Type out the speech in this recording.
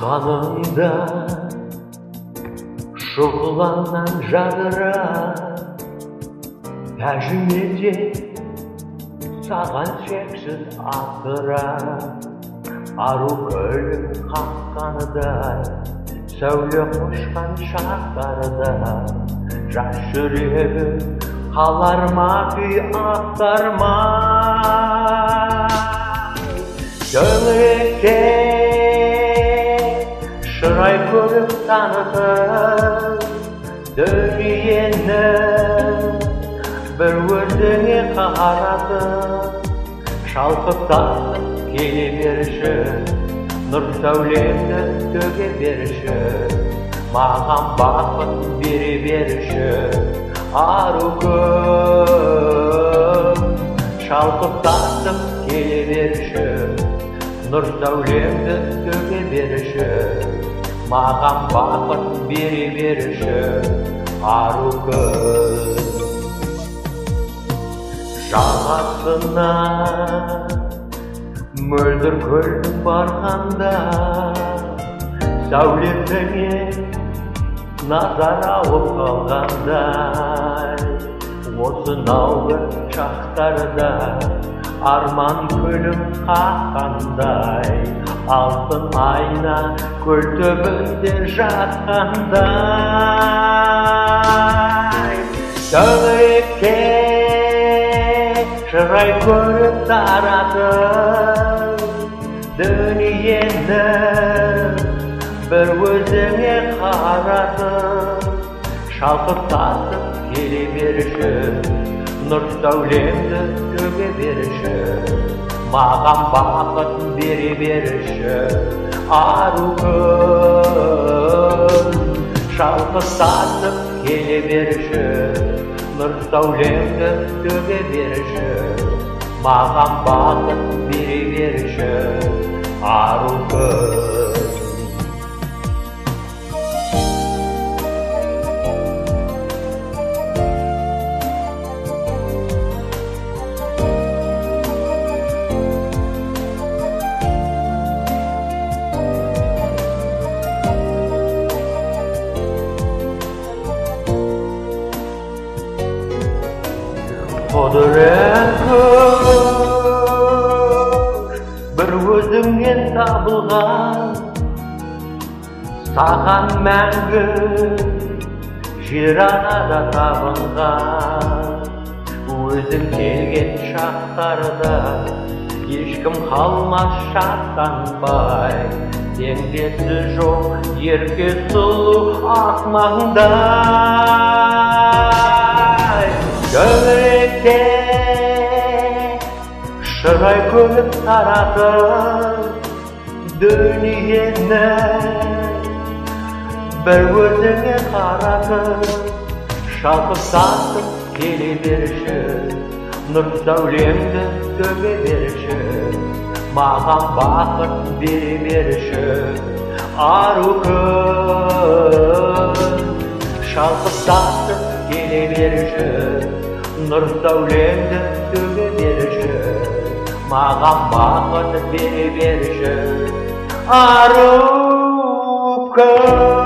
Жанымда шұғылаңнан жадыра, тәжіме де саған шексіз атыра. Ару көлің қаққаныдай, сәуле қошқан шақтарда, жас жүрегім қалар ма күй ақтарма. Төңірекке шырай көріп танытып, дүниені бір өзіңе қаратып, шалқып-тасып келе берші, нұр сәулемді төге берші, маған бақыт бере берші. Ару күн шалқып-тасып келе берші, нұр сәулемді төге берші, маған бақыт бере берші. Ару күн жағасына мөлдір көлдің барғанда, сәулетіңе назар ауып қалғандай, осынау бір шақтарда арман көлім қаққандай, алтын айна көл түбінде жатқандай. Төңірекке шырай көріп таратып, дүниені бір өзіңе қаратып, шалқып-тасып келе берші, нұр сәулемді төге берші, маған бақыт бере берші. Ару күн шалқып-тасып келе берші, нұр сәулемді төге берші, маған бақыт бере берші. Ару күн Құдірет күш бір өзіңнен табылған, саған мәңгі жер анада табынған. Өзің келген шақтарда ешкім қалмас шаттанбай, теңдесі жоқ ерке сұлу ақ маңдай. Төңірекке шырай көріп таратып, дүниені бір өзіңе қаратып, шалқып-тасып келе берші, нұр сәулемді төге берші, маған бақыт бере берші. Ару күн шалқып-тасып келе берші, нұр сәулемді төге берші, маған бақыт бере берші. Ару күн